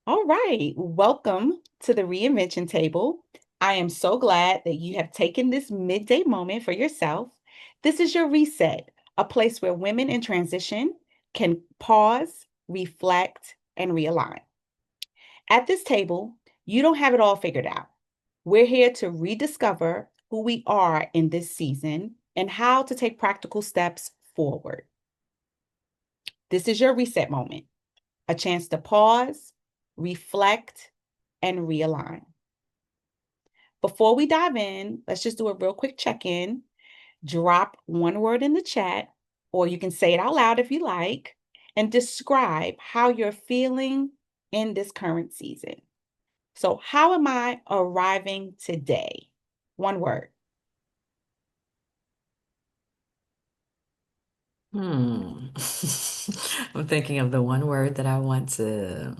All right, welcome to the ReInvention Table. I am so glad that you have taken this midday moment for yourself. This is your reset, a place where women in transition can pause, reflect, and realign. At this table, you don't have it all figured out. We're here to rediscover who we are in this season and how to take practical steps forward. This is your reset moment, a chance to pause, reflect, and realign. Before we dive in, let's just do a real quick check in. Drop one word in the chat, or you can say it out loud if you like, and describe how you're feeling in this current season. So, how am I arriving today? One word. Hmm. I'm thinking of the one word that I want to.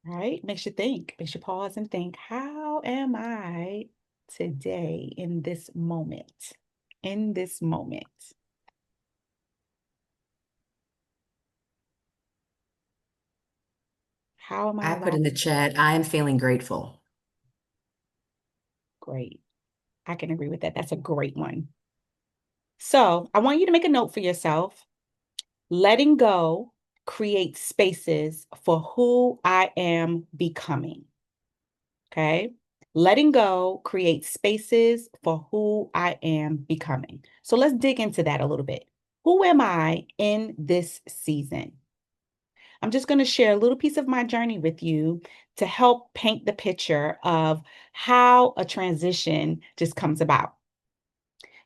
Right? Makes you think, makes you pause and think, how am I today in this moment? In this moment. How am I I put arriving? in the chat, I am feeling grateful. Great. I can agree with that. That's a great one. So I want you to make a note for yourself. Letting go creates spaces for who I am becoming. Okay. Letting go creates spaces for who I am becoming. So let's dig into that a little bit. Who am I in this season? I'm just going to share a little piece of my journey with you to help paint the picture of how a transition just comes about.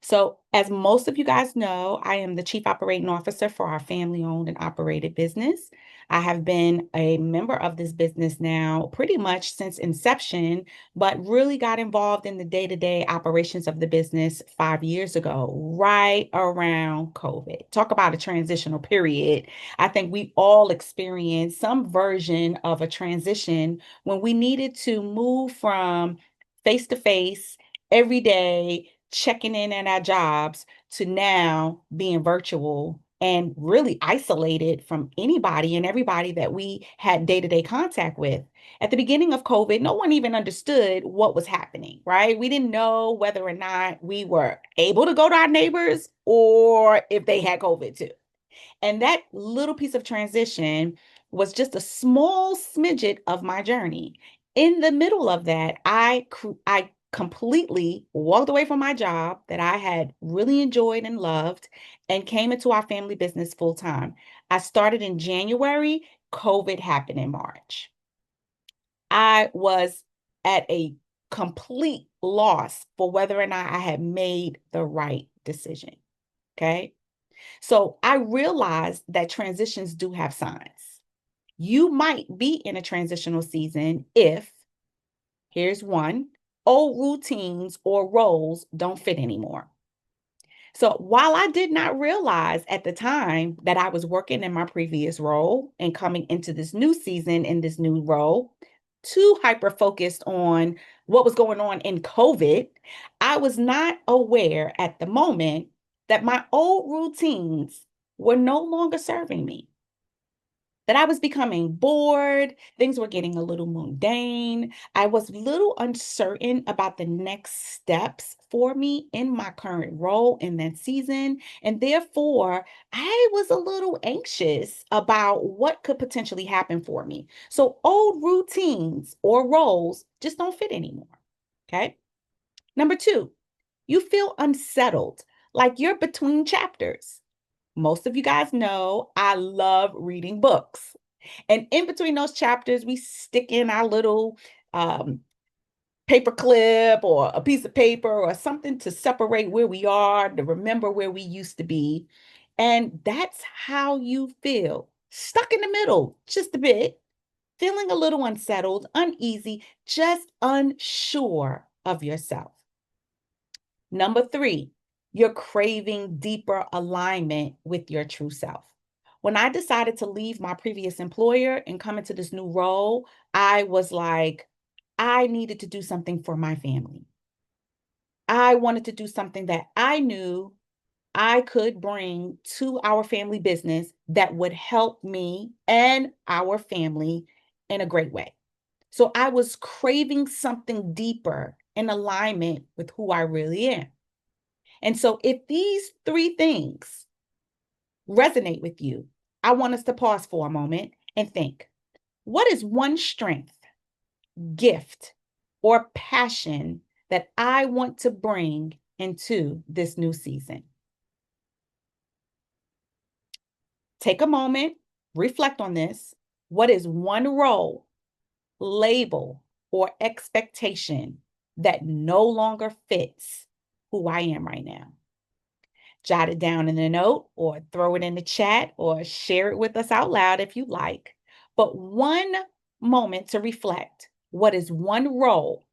So, as most of you guys know, I am the Chief Operating Officer for our family owned and operated business. I have been a member of this business now pretty much since inception, but really got involved in the day to day operations of the business 5 years ago, right around COVID. Talk about a transitional period. I think we all experienced some version of a transition when we needed to move from face to face every day checking in at our jobs to now being virtual and really isolated from anybody and everybody that we had day-to-day contact with. At the beginning of COVID, no one even understood what was happening, right? We didn't know whether or not we were able to go to our neighbors or if they had COVID too. And that little piece of transition was just a small smidget of my journey. In the middle of that, I completely walked away from my job that I had really enjoyed and loved and came into our family business full time. I started in January, COVID happened in March. I was at a complete loss for whether or not I had made the right decision. Okay. So I realized that transitions do have signs. You might be in a transitional season if, here's one, old routines or roles don't fit anymore. So while I did not realize at the time that I was working in my previous role and coming into this new season in this new role, too hyper focused on what was going on in COVID, I was not aware at the moment that my old routines were no longer serving me, that I was becoming bored, things were getting a little mundane. I was a little uncertain about the next steps for me in my current role in that season. And therefore, I was a little anxious about what could potentially happen for me. So, old routines or roles just don't fit anymore. Okay. Number two, you feel unsettled, like you're between chapters. Most of you guys know I love reading books. And in between those chapters, we stick in our little um, paper clip or a piece of paper or something to separate where we are, to remember where we used to be. And that's how you feel stuck in the middle, just a bit, feeling a little unsettled, uneasy, just unsure of yourself. Number three, you're craving deeper alignment with your true self. When I decided to leave my previous employer and come into this new role, I was like, I needed to do something for my family. I wanted to do something that I knew I could bring to our family business that would help me and our family in a great way. So I was craving something deeper in alignment with who I really am. And so if these three things resonate with you, I want us to pause for a moment and think, what is one strength, gift, or passion that I want to bring into this new season? Take a moment, reflect on this. What is one role, label, or expectation that no longer fits who I am right now? Jot it down in a note or throw it in the chat or share it with us out loud if you like. But one moment to reflect. What is one role,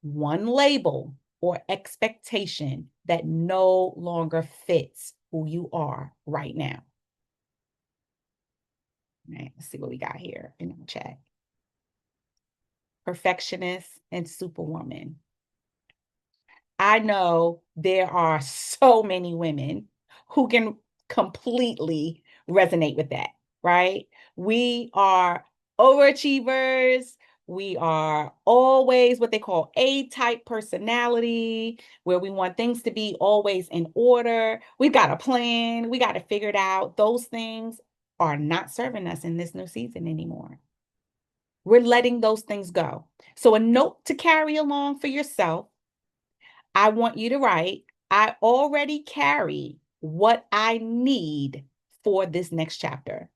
one label, or expectation that no longer fits who you are right now? All right, let's see what we got here in the chat. Perfectionist and superwoman. I know there are so many women who can completely resonate with that, right? We are overachievers. We are always what they call A-type personality, where we want things to be always in order. We've got a plan. We got to figure it out. Those things are not serving us in this new season anymore. We're letting those things go. So a note to carry along for yourself, I want you to write, I already carry what I need for this next chapter.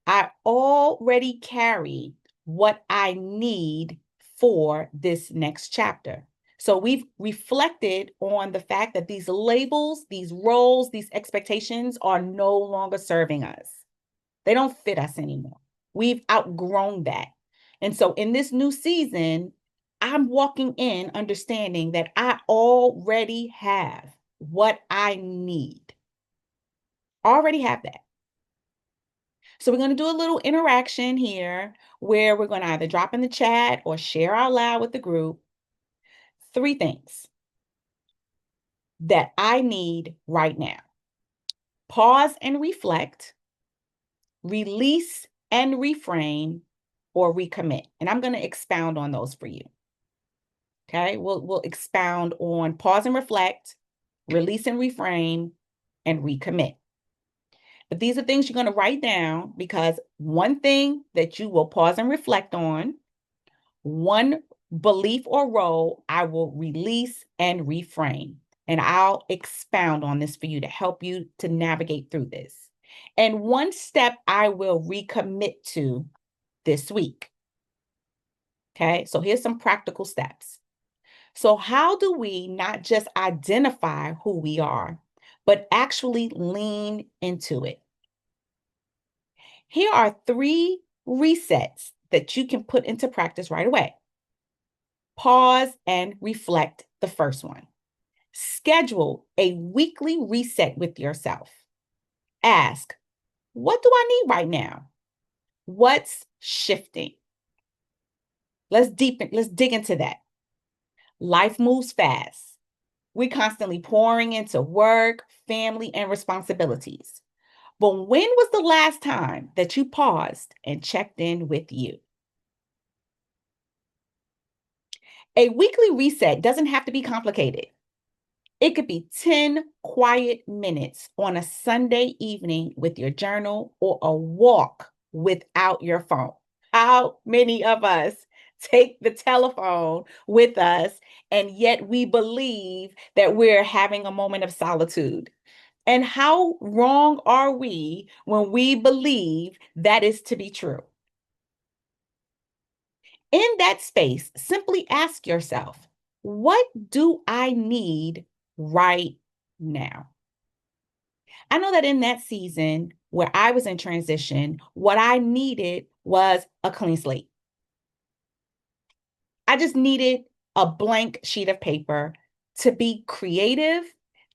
I already carry what I need for this next chapter. So we've reflected on the fact that these labels, these roles, these expectations are no longer serving us. They don't fit us anymore. We've outgrown that. And so in this new season, I'm walking in understanding that I already have what I need. Already have that. So we're going to do a little interaction here where we're going to either drop in the chat or share out loud with the group three things that I need right now. Pause and reflect, release and reframe, or recommit. And I'm going to expound on those for you. Okay, we'll expound on pause and reflect, release and reframe, and recommit. But these are things you're going to write down, because one thing that you will pause and reflect on, one belief or role, I will release and reframe. And I'll expound on this for you to help you to navigate through this. And one step I will recommit to this week. Okay, so here's some practical steps. So how do we not just identify who we are, but actually lean into it? Here are three resets that you can put into practice right away. Pause and reflect, the first one. Schedule a weekly reset with yourself. Ask, what do I need right now? What's shifting? Let's dig into that. Life moves fast. We're constantly pouring into work, family, and responsibilities. But when was the last time that you paused and checked in with you? A weekly reset doesn't have to be complicated. It could be 10 quiet minutes on a Sunday evening with your journal, or a walk without your phone. How many of us take the telephone with us, and yet we believe that we're having a moment of solitude? And how wrong are we when we believe that is to be true? In that space, simply ask yourself, what do I need right now? I know that in that season where I was in transition, what I needed was a clean slate. I just needed a blank sheet of paper to be creative,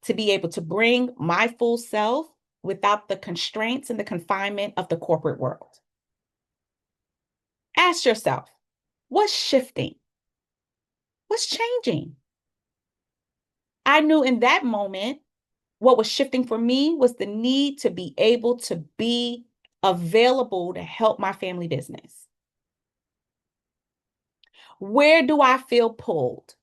to be able to bring my full self without the constraints and the confinement of the corporate world. Ask yourself, what's shifting? What's changing? I knew in that moment, what was shifting for me was the need to be able to be available to help my family business? Where do I feel pulled?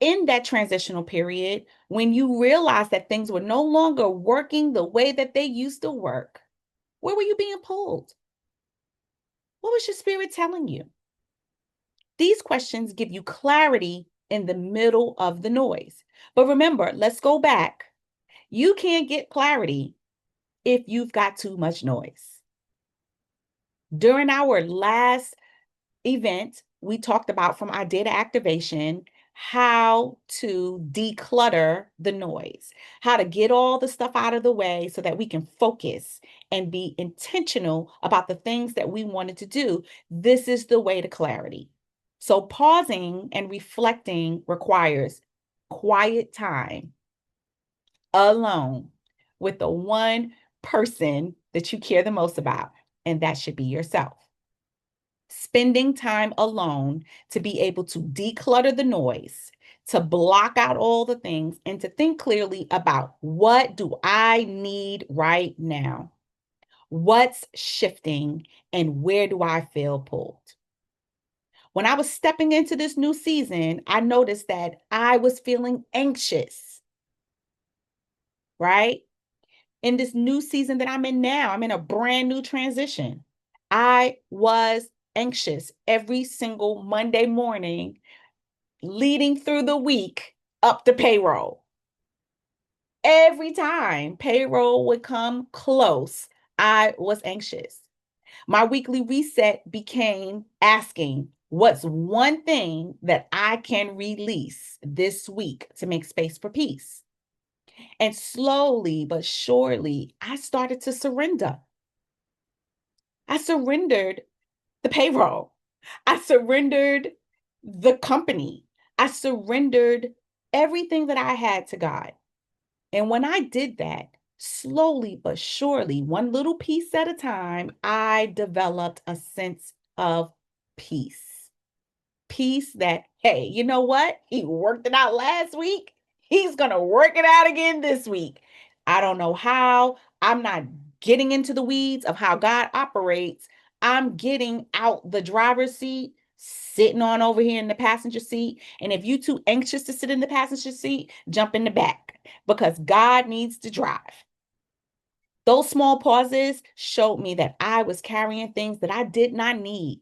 In that transitional period, when you realize that things were no longer working the way that they used to work, where were you being pulled? What was your spirit telling you? These questions give you clarity in the middle of the noise. But remember, let's go back. You can't get clarity if you've got too much noise. During our last event, we talked about from our data activation how to declutter the noise, how to get all the stuff out of the way so that we can focus and be intentional about the things that we wanted to do. This is the way to clarity. So pausing and reflecting requires quiet time alone with the one person that you care the most about, and that should be yourself. Spending time alone to be able to declutter the noise, to block out all the things, and to think clearly about what do I need right now? What's shifting and where do I feel pulled? When I was stepping into this new season, I noticed that I was feeling anxious, right? In this new season that I'm in now, I'm in a brand new transition. I was anxious every single Monday morning leading through the week up to payroll. Every time payroll would come close, I was anxious. My weekly reset became asking, what's one thing that I can release this week to make space for peace? And slowly but surely, I started to surrender. I surrendered the payroll. I surrendered the company. I surrendered everything that I had to God. And when I did that, slowly but surely, one little piece at a time, I developed a sense of peace. Peace that, hey, you know what? He worked it out last week. He's going to work it out again this week. I don't know how. I'm not getting into the weeds of how God operates. I'm getting out the driver's seat, sitting on over here in the passenger seat. And if you're too anxious to sit in the passenger seat, jump in the back because God needs to drive. Those small pauses showed me that I was carrying things that I did not need.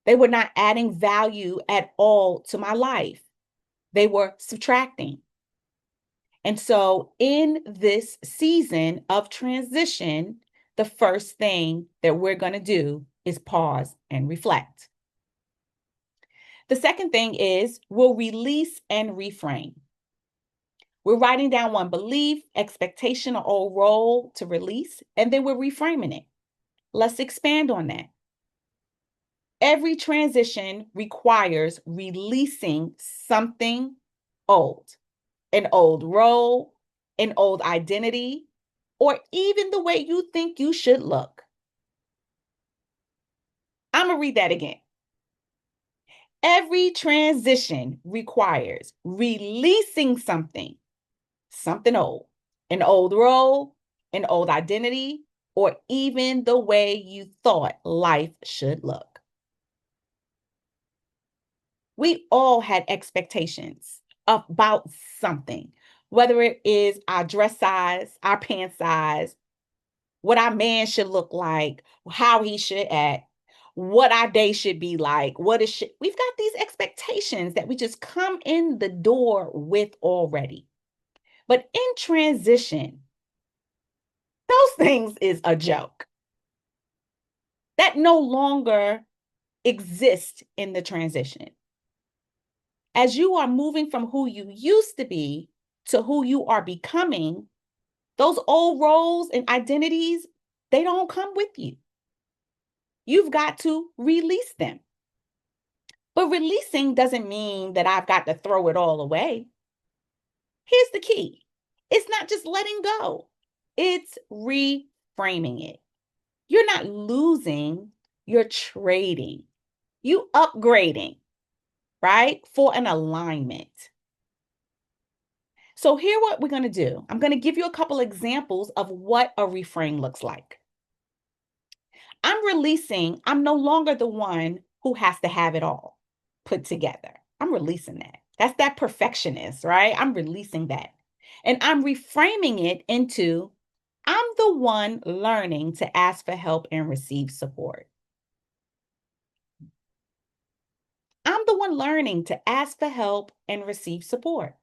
They were not adding value at all to my life. They were subtracting. And so, in this season of transition, the first thing that we're going to do is pause and reflect. The second thing is we'll release and reframe. We're writing down one belief, expectation, or old role to release, and then we're reframing it. Let's expand on that. Every transition requires releasing something old, an old role, an old identity, or even the way you think you should look. I'm going to read that again. Every transition requires releasing something old, an old role, an old identity, or even the way you thought life should look. We all had expectations about something, whether it is our dress size, our pant size, what our man should look like, how he should act, what our day should be like, we've got these expectations that we just come in the door with already. But in transition, those things is a joke. That no longer exists in the transition. As you are moving from who you used to be to who you are becoming, those old roles and identities, they don't come with you. You've got to release them. But releasing doesn't mean that I've got to throw it all away. Here's the key. It's not just letting go. It's reframing it. You're not losing, you're trading. You upgrading, right? For an alignment. So here what we're going to do. I'm going to give you a couple examples of what a reframe looks like. I'm no longer the one who has to have it all put together. I'm releasing that. That's that perfectionist, right? I'm releasing that. And I'm reframing it into I'm the one learning to ask for help and receive support. I'm the one learning to ask for help and receive support.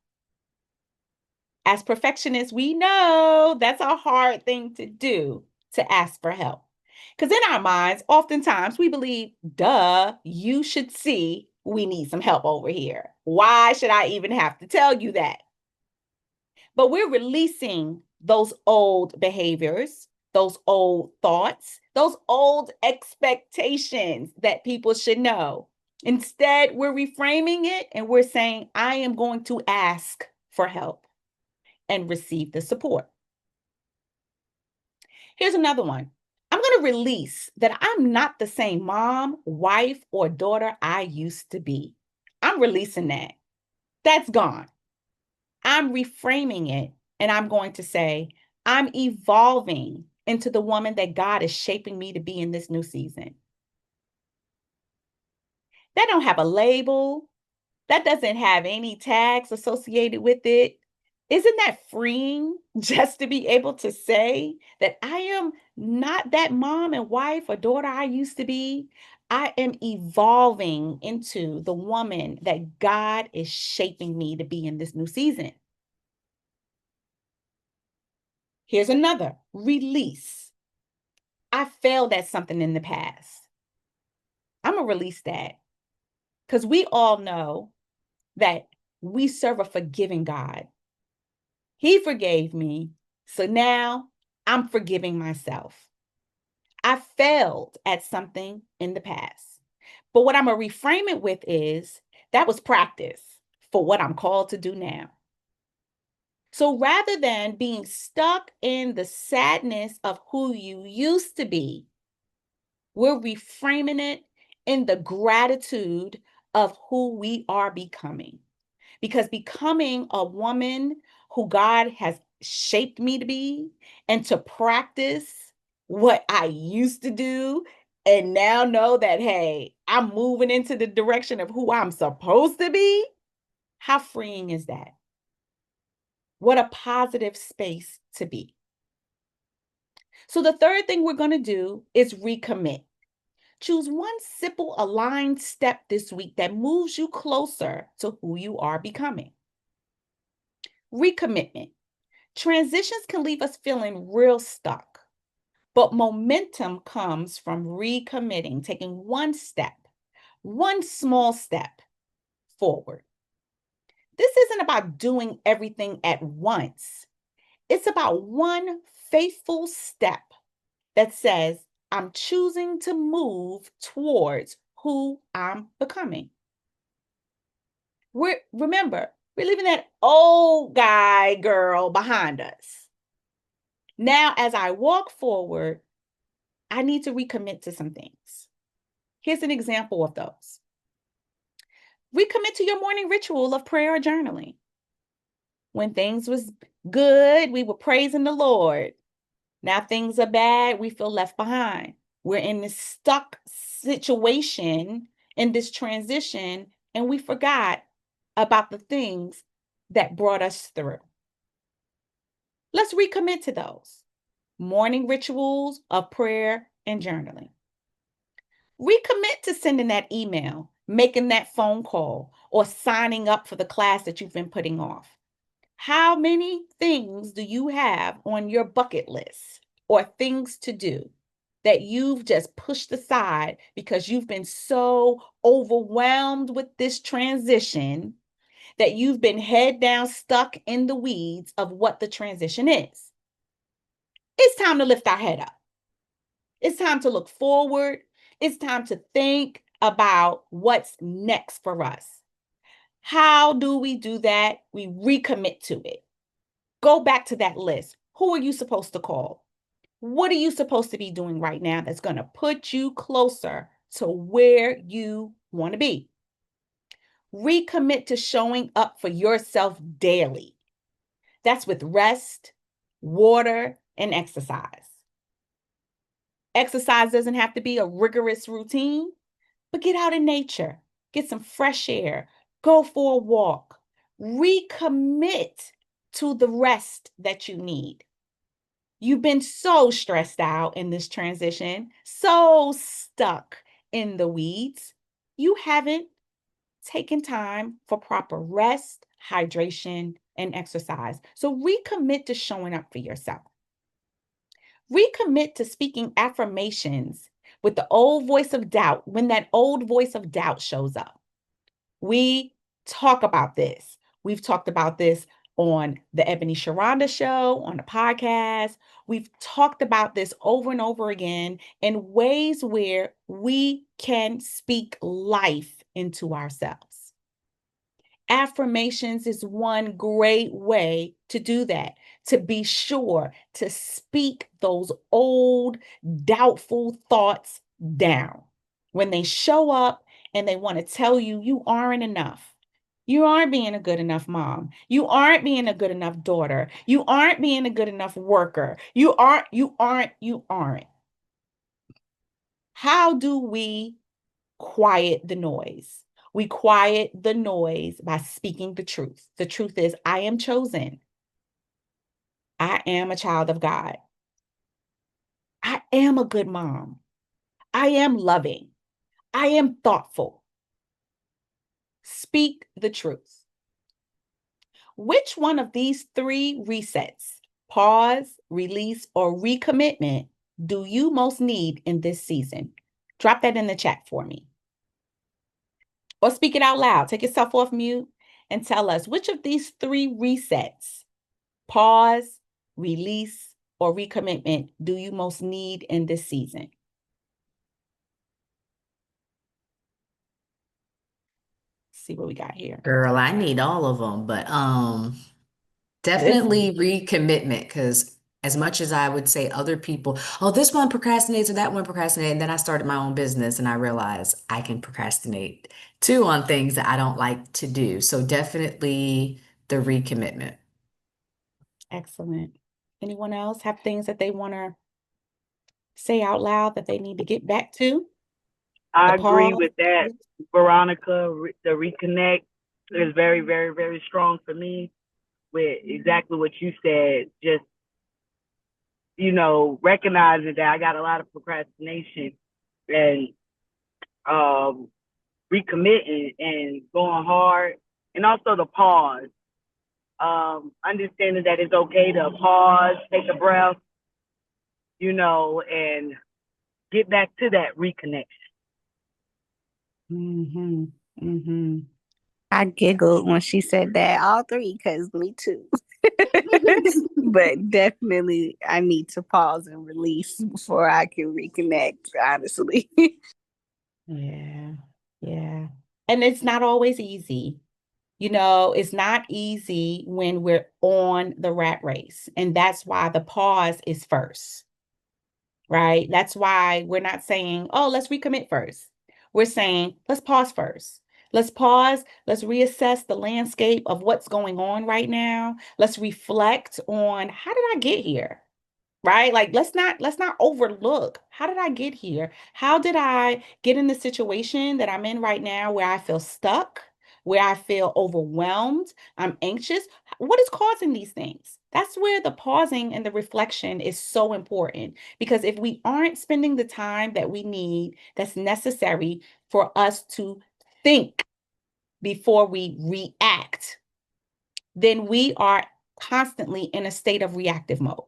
As perfectionists, we know that's a hard thing to do, to ask for help. Because in our minds, oftentimes we believe, duh, you should see we need some help over here. Why should I even have to tell you that? But we're releasing those old behaviors, those old thoughts, those old expectations that people should know. Instead, we're reframing it and we're saying, I am going to ask for help and receive the support. Here's another one. I'm going to release that I'm not the same mom, wife, or daughter I used to be. I'm releasing that. That's gone. I'm reframing it and I'm going to say, I'm evolving into the woman that God is shaping me to be in this new season. That don't have a label. That doesn't have any tags associated with it. Isn't that freeing just to be able to say that I am not that mom and wife or daughter I used to be? I am evolving into the woman that God is shaping me to be in this new season. Here's another release. I failed at something in the past. I'm going to release that because we all know that we serve a forgiving God. He forgave me. So now I'm forgiving myself. I failed at something in the past. But what I'm going to reframe it with is that was practice for what I'm called to do now. So rather than being stuck in the sadness of who you used to be, we're reframing it in the gratitude of who we are becoming. Because becoming a woman who God has shaped me to be and to practice what I used to do and now know that, hey, I'm moving into the direction of who I'm supposed to be. How freeing is that? What a positive space to be. So, the third thing we're going to do is recommit. Choose one simple aligned step this week that moves you closer to who you are becoming. Recommitment. Transitions can leave us feeling real stuck, but momentum comes from recommitting, taking one step, one small step forward. This isn't about doing everything at once. It's about one faithful step that says, I'm choosing to move towards who I'm becoming. Remember, we're leaving that old guy, girl behind us. Now, as I walk forward, I need to recommit to some things. Here's an example of those. Recommit to your morning ritual of prayer or journaling. When things was good, we were praising the Lord. Now things are bad, we feel left behind. We're in this stuck situation, in this transition, and we forgot about the things that brought us through. Let's recommit to those morning rituals of prayer and journaling. Recommit to sending that email, making that phone call, or signing up for the class that you've been putting off. How many things do you have on your bucket list or things to do that you've just pushed aside because you've been so overwhelmed with this transition that you've been head down stuck in the weeds of what the transition is? It's time to lift our head up. It's time to look forward. It's time to think about what's next for us. How do we do that? We recommit to it. Go back to that list. Who are you supposed to call? What are you supposed to be doing right now that's going to put you closer to where you want to be? Recommit to showing up for yourself daily. That's with rest, water, and exercise. Exercise doesn't have to be a rigorous routine, but get out in nature, get some fresh air, go for a walk, recommit to the rest that you need. You've been so stressed out in this transition, so stuck in the weeds. You haven't taken time for proper rest, hydration, and exercise. So recommit to showing up for yourself. Recommit to speaking affirmations with the old voice of doubt when that old voice of doubt shows up. We talk about this. We've talked about this on the Ebony Sharonda show, on the podcast. We've talked about this over and over again in ways where we can speak life into ourselves. Affirmations is one great way to do that, to be sure to speak those old doubtful thoughts down. When they show up and they want to tell you, you aren't enough. You aren't being a good enough mom. You aren't being a good enough daughter. You aren't being a good enough worker. You aren't. How do we quiet the noise? We quiet the noise by speaking the truth. The truth is, I am chosen. I am a child of God. I am a good mom. I am loving. I am thoughtful. Speak the truth. Which one of these three resets, pause, release, or recommitment, do you most need in this season? Drop that in the chat for me. Or speak it out loud. Take yourself off mute and tell us which of these three resets, pause, release, or recommitment, do you most need in this season? See what we got here. Girl, I need all of them, but Listen. definitely recommitment because as much as I would say other people, oh, this one procrastinates or that one procrastinates, and then I started my own business and I realized I can procrastinate too on things that I don't like to do. So definitely the recommitment. Excellent. Anyone else have things that they want to say out loud that they need to get back to? The I agree pause. with that, Veronica. The reconnect is very, very, very strong for me with exactly what you said. Just, recognizing that I got a lot of procrastination and um, recommitting and going hard. And also the pause. Understanding that it's okay to pause, take a breath, and get back to that reconnection. Mm-hmm. Mm-hmm. I giggled when she said that, all three, because me too. But definitely, I need to pause and release before I can reconnect, honestly. Yeah. Yeah. And it's not always easy. It's not easy when we're on the rat race. And that's why the pause is first, right? That's why we're not saying, oh, let's recommit first. We're saying, let's pause first. Let's pause. Let's reassess the landscape of what's going on right now. Let's reflect on how did I get here? Right? Like let's not overlook how did I get here? How did I get in the situation that I'm in right now where I feel stuck, where I feel overwhelmed, I'm anxious? What is causing these things? That's where the pausing and the reflection is so important because if we aren't spending the time that we need, that's necessary for us to think before we react, then we are constantly in a state of reactive mode.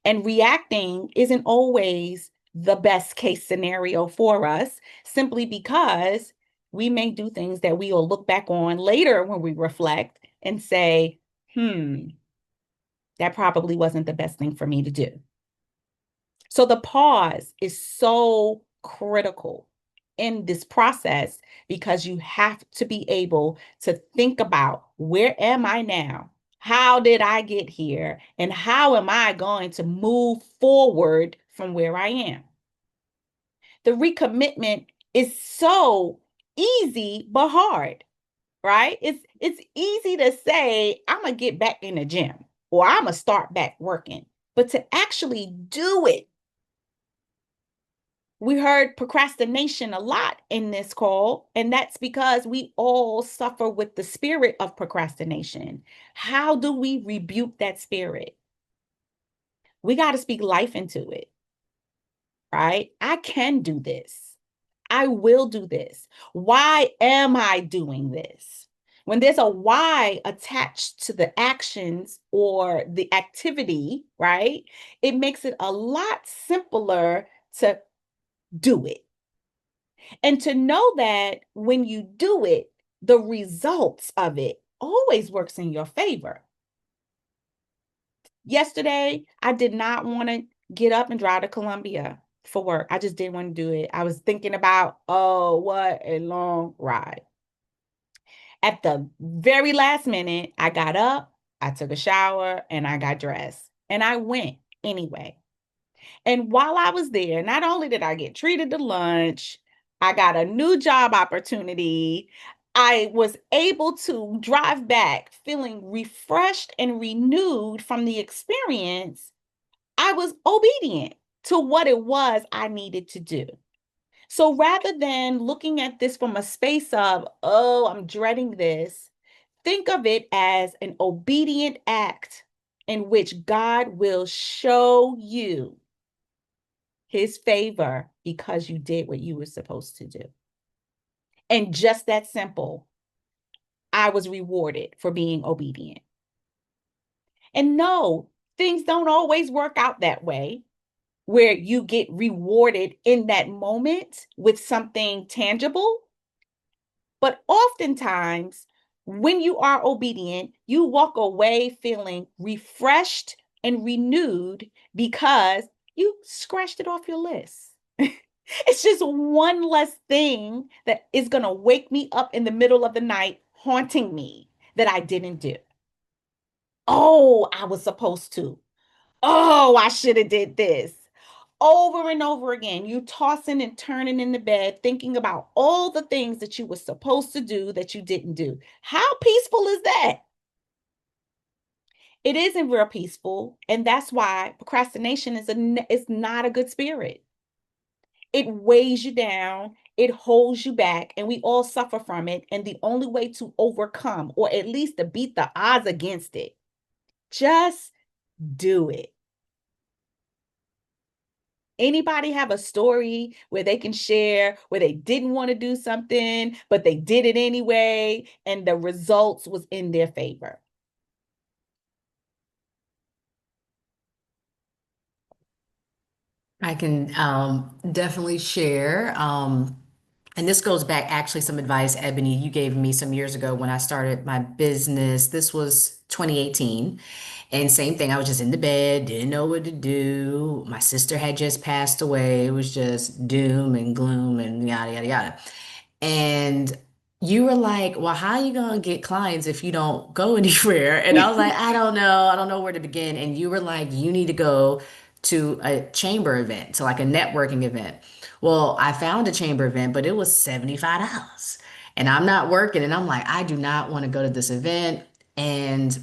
And reacting isn't always the best case scenario for us, simply because we may do things that we will look back on later when we reflect and say, that probably wasn't the best thing for me to do. So the pause is so critical in this process because you have to be able to think about where am I now? How did I get here? And how am I going to move forward from where I am? The recommitment is so easy, but hard. right? It's easy to say, I'm gonna get back in the gym or I'm gonna start back working, but to actually do it. We heard procrastination a lot in this call, and that's because we all suffer with the spirit of procrastination. How do we rebuke that spirit? We got to speak life into it, right? I can do this. I will do this. Why am I doing this? When there's a why attached to the actions or the activity, right? It makes it a lot simpler to do it. And to know that when you do it, the results of it always works in your favor. Yesterday, I did not want to get up and drive to Columbia for work. I just didn't want to do it. I was thinking about, oh, what a long ride. At the very last minute, I got up, I took a shower, and I got dressed. And I went anyway. And while I was there, not only did I get treated to lunch, I got a new job opportunity. I was able to drive back feeling refreshed and renewed from the experience. I was obedient to what it was I needed to do. So rather than looking at this from a space of, oh, I'm dreading this, think of it as an obedient act in which God will show you his favor because you did what you were supposed to do. And just that simple, I was rewarded for being obedient. And no, things don't always work out that way, where you get rewarded in that moment with something tangible. But oftentimes, when you are obedient, you walk away feeling refreshed and renewed because you scratched it off your list. It's just one less thing that is going to wake me up in the middle of the night, haunting me that I didn't do. Oh, I was supposed to. Oh, I should have did this. Over and over again, you tossing and turning in the bed, thinking about all the things that you were supposed to do that you didn't do. How peaceful is that? It isn't real peaceful, and that's why procrastination is not a good spirit. It weighs you down, it holds you back, and we all suffer from it. And the only way to overcome, or at least to beat the odds against it, just do it. Anybody have a story where they can share where they didn't want to do something, but they did it anyway, and the results was in their favor? I can definitely share. And this goes back actually some advice, Ebony, you gave me some years ago when I started my business. This was 2018. And same thing, I was just in the bed, didn't know what to do. My sister had just passed away. It was just doom and gloom and yada, yada, yada. And you were like, well, how are you going to get clients if you don't go anywhere? And I was like, I don't know. I don't know where to begin. And you were like, you need to go to a chamber event, to like a networking event. Well, I found a chamber event, but it was $75. And I'm not working. And I'm like, I do not want to go to this event. And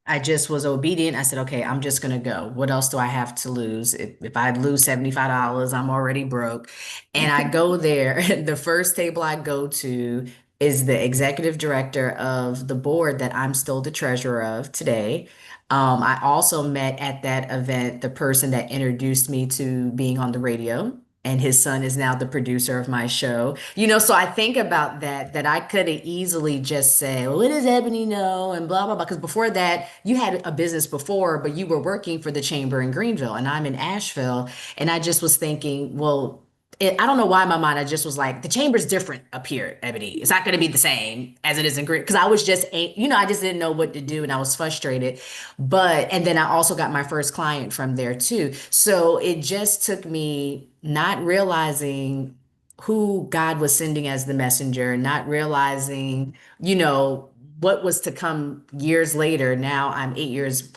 I just was obedient. I said, okay, I'm just going to go. What else do I have to lose? If I lose $75, I'm already broke. And I go there. The first table I go to is the executive director of the board that I'm still the treasurer of today. I also met at that event the person that introduced me to being on the radio. And his son is now the producer of my show. So I think about that I could have easily just say, well, what does Ebony know? And blah, blah, blah. Because before that, you had a business before, but you were working for the chamber in Greenville and I'm in Asheville. And I just was thinking, well, I don't know why in my mind, I just was like, the chamber's different up here, Ebony. It's not going to be the same as it is in Green. Because I was just, I just didn't know what to do and I was frustrated. And then I also got my first client from there too. So it just took me not realizing who God was sending as the messenger, not realizing, what was to come years later. Now I'm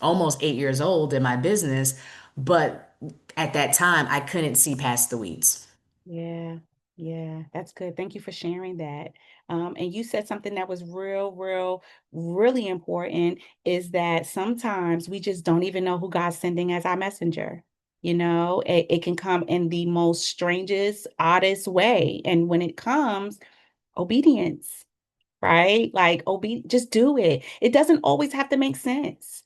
almost 8 years old in my business, but at that time I couldn't see past the weeds. Yeah. Yeah, that's good. Thank you for sharing that. And you said something that was really important is that sometimes we just don't even know who God's sending as our messenger. It can come in the most strangest, oddest way. And when it comes, obedience, right? Like, just do it. It doesn't always have to make sense.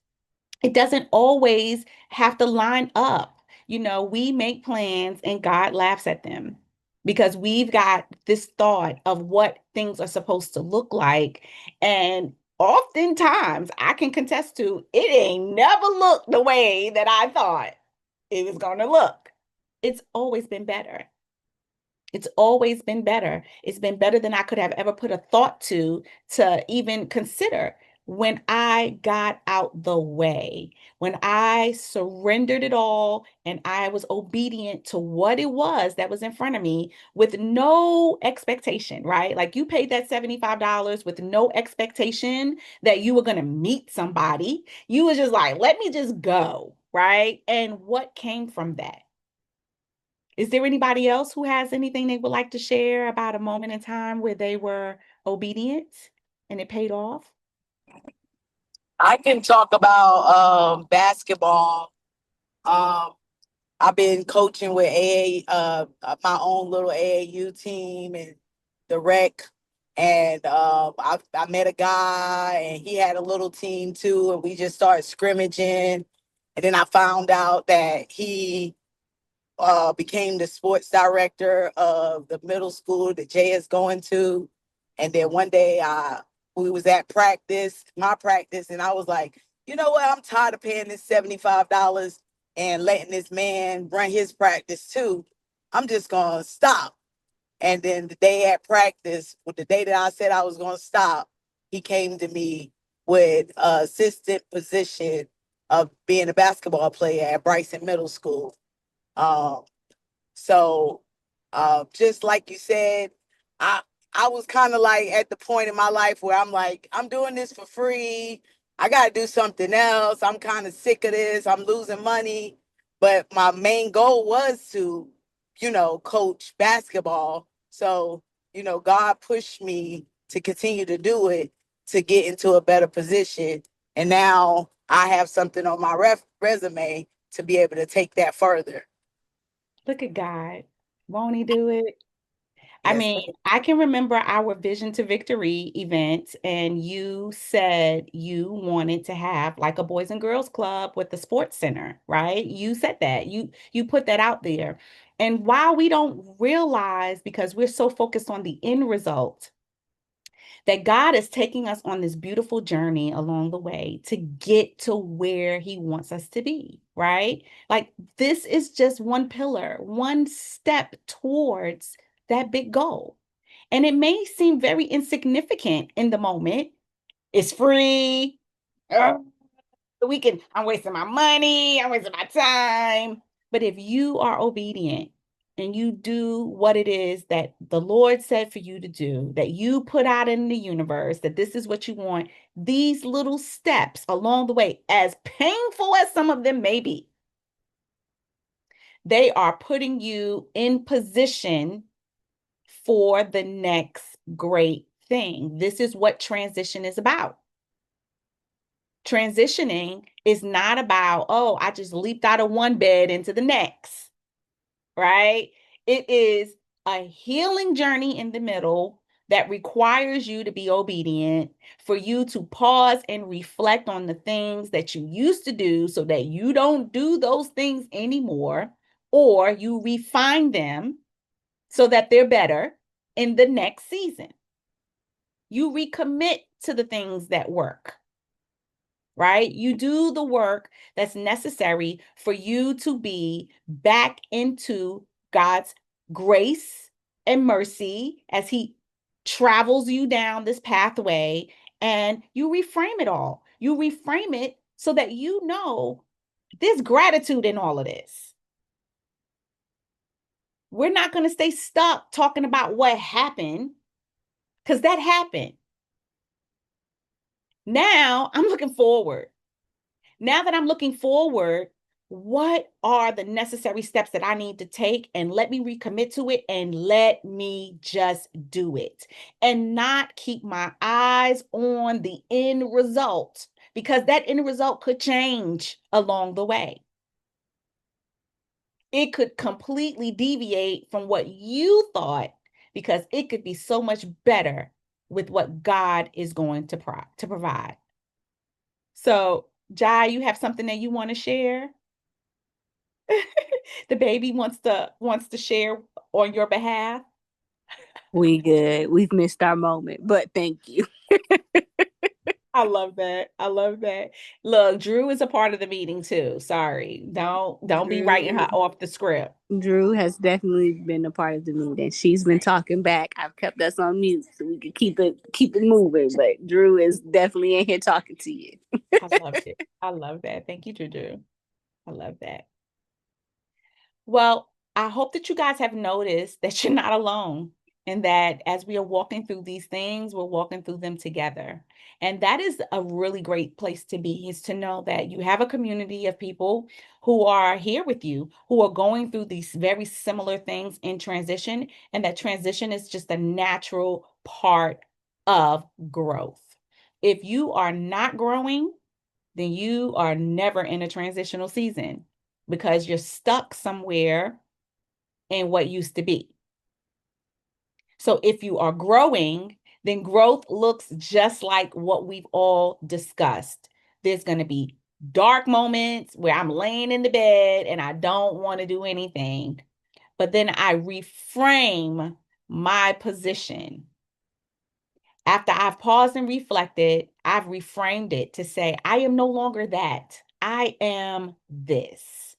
It doesn't always have to line up. We make plans and God laughs at them because we've got this thought of what things are supposed to look like. And oftentimes, I can contest to it ain't never looked the way that I thought it was going to look. It's always been better. It's always been better. It's been better than I could have ever put a thought to even consider. When I got out the way, when I surrendered it all and I was obedient to what it was that was in front of me with no expectation, right? Like you paid that $75 with no expectation that you were going to meet somebody. You was just like, let me just go, right? And what came from that? Is there anybody else who has anything they would like to share about a moment in time where they were obedient and it paid off? I can talk about basketball. Um, I've been coaching with my own little AAU team and the rec. And I met a guy and he had a little team too. And we just started scrimmaging. And then I found out that he became the sports director of the middle school that Jay is going to. And then one day we was at my practice, and I was like, you know what? I'm tired of paying this $75 and letting this man run his practice too. I'm just going to stop. And then the day at practice, with the day that I said I was going to stop, he came to me with an assistant position of being a basketball player at Bryson Middle School. Um, so just like you said, I I was kind of like at the point in my life where I'm like, I'm doing this for free. I got to do something else. I'm kind of sick of this. I'm losing money. But my main goal was to, coach basketball. So, God pushed me to continue to do it to get into a better position. And now I have something on my resume to be able to take that further. Look at God. Won't he do it? I Yes, mean, I can remember our Vision to Victory event, and you said you wanted to have like a Boys and Girls Club with the sports center, right? You said that. You put that out there. And while we don't realize because we're so focused on the end result, that God is taking us on this beautiful journey along the way to get to where he wants us to be, right? Like this is just one pillar, one step towards that big goal. And it may seem very insignificant in the moment. It's free. The weekend, I'm wasting my money, I'm wasting my time. But if you are obedient and you do what it is that the Lord said for you to do, that you put out in the universe, that this is what you want, these little steps along the way, as painful as some of them may be, they are putting you in position for the next great thing. This is what transition is about. Transitioning is not about, oh, I just leaped out of one bed into the next, right? It is a healing journey in the middle that requires you to be obedient, for you to pause and reflect on the things that you used to do so that you don't do those things anymore, or you refine them so that they're better in the next season. You recommit to the things that work, right? You do the work that's necessary for you to be back into God's grace and mercy as he travels you down this pathway, and you reframe it all. You reframe it so that you know there's gratitude in all of this. We're not going to stay stuck talking about what happened because that happened. Now I'm looking forward. Now that I'm looking forward, what are the necessary steps that I need to take, and let me recommit to it, and let me just do it, and not keep my eyes on the end result, because that end result could change along the way. It could completely deviate from what you thought, because it could be so much better with what God is going to provide. So, Jai, you have something that you want to share? The baby wants to share on your behalf. We good. We've missed our moment, but thank you. I love that. I love that. Look, Drew is a part of the meeting too. Sorry. Don't be writing her off the script. Drew has definitely been a part of the meeting. She's been talking back. I've kept us on mute so we can keep it moving. But Drew is definitely in here talking to you. I loved it. I love that. Thank you, Drew. I love that. Well, I hope that you guys have noticed that you're not alone, and that as we are walking through these things, we're walking through them together. And that is a really great place to be, is to know that you have a community of people who are here with you, who are going through these very similar things in transition, and that transition is just a natural part of growth. If you are not growing, then you are never in a transitional season, because you're stuck somewhere in what used to be. So if you are growing, then growth looks just like what we've all discussed. There's going to be dark moments where I'm laying in the bed and I don't want to do anything, but then I reframe my position. After I've paused and reflected, I've reframed it to say, I am no longer that. I am this.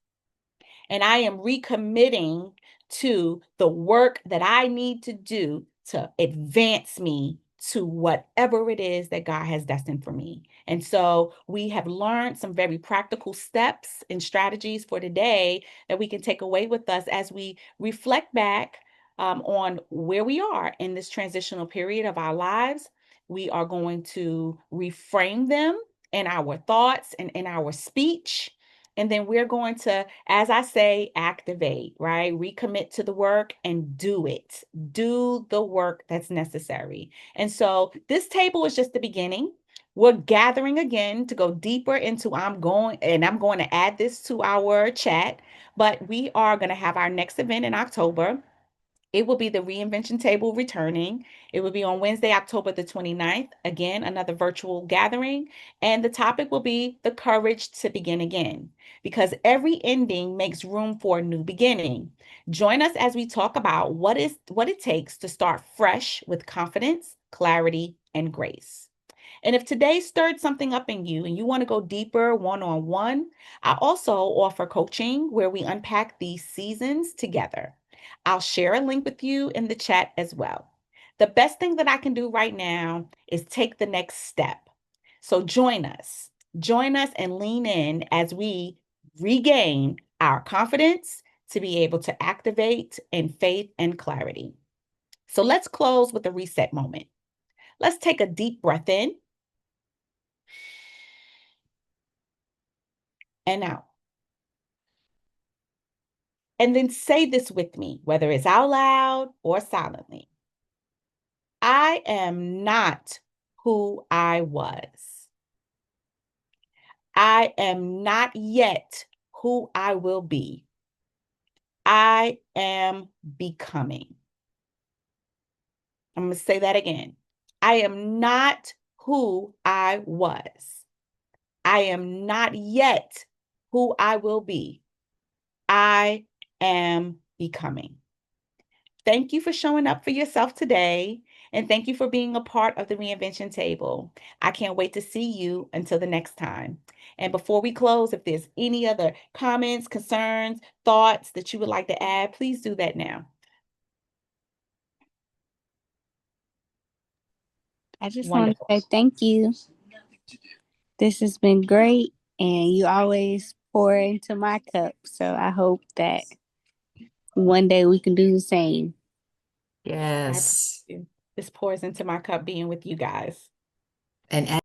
And I am recommitting to the work that I need to do to advance me to whatever it is that God has destined for me. And so we have learned some very practical steps and strategies for today that we can take away with us as we reflect back on where we are in this transitional period of our lives. We are going to reframe them in our thoughts and in our speech. And then we're going to, as I say, activate, right? Recommit to the work and do it. Do the work that's necessary. And so this table is just the beginning. We're gathering again to go deeper into I'm going to add this to our chat, but we are going to have our next event in October. It will be the ReInvention Table returning. It will be on Wednesday, October the 29th. Again, another virtual gathering. And the topic will be the courage to begin again, because every ending makes room for a new beginning. Join us as we talk about what it takes to start fresh with confidence, clarity, and grace. And if today stirred something up in you and you want to go deeper one-on-one, I also offer coaching where we unpack these seasons together. I'll share a link with you in the chat as well. The best thing that I can do right now is take the next step. So join us. Join us and lean in as we regain our confidence to be able to activate in faith and clarity. So let's close with a reset moment. Let's take a deep breath in and out. And then say this with me, whether it's out loud or silently. I am not who I was. I am not yet who I will be. I am becoming. I'm going to say that again. I am not who I was. I am not yet who I will be. I am becoming. Thank you for showing up for yourself today. And thank you for being a part of the ReInvention Table. I can't wait to see you until the next time. And before we close, if there's any other comments, concerns, thoughts that you would like to add, please do that now. I just want to Wonderful. say thank you. This has been great, and you always pour into my cup. So I hope that one day we can do the same. I Yes. appreciate you. This pours into my cup being with you guys. And